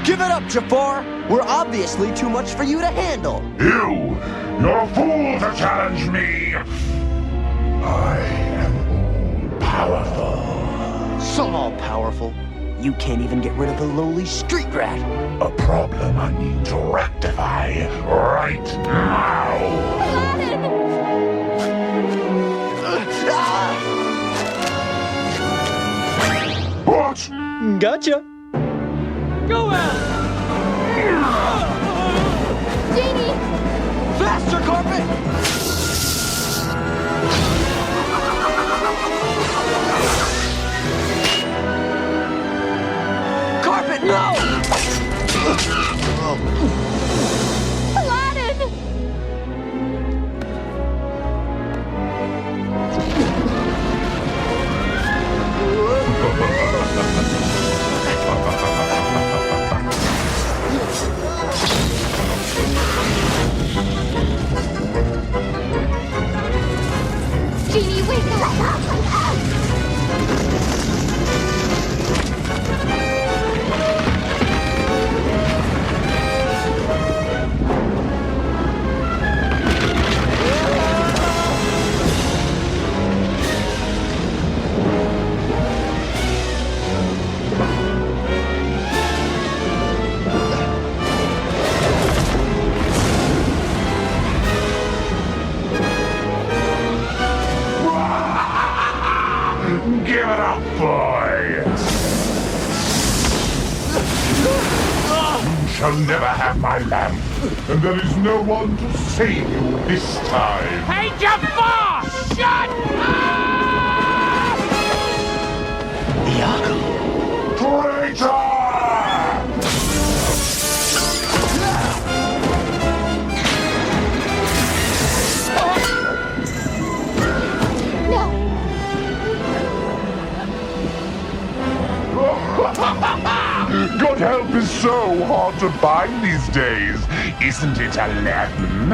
Give it up, Jafar! We're obviously too much for you to handle! You're a fool to challenge me! I am all-powerful. So all-powerful, you can't even get rid of a lowly street rat! A problem I need to rectify right now! What? Gotcha. Go out! Genie! Faster, Carpet! Carpet, no! Aladdin! Genie, wake up! Give it up, boy! You shall never have my lamp, and there is no one to save you this time. Hey, Jafar! Shut up! Iago! Traitor! No! Good help is so hard to find these days, isn't it, Aladdin?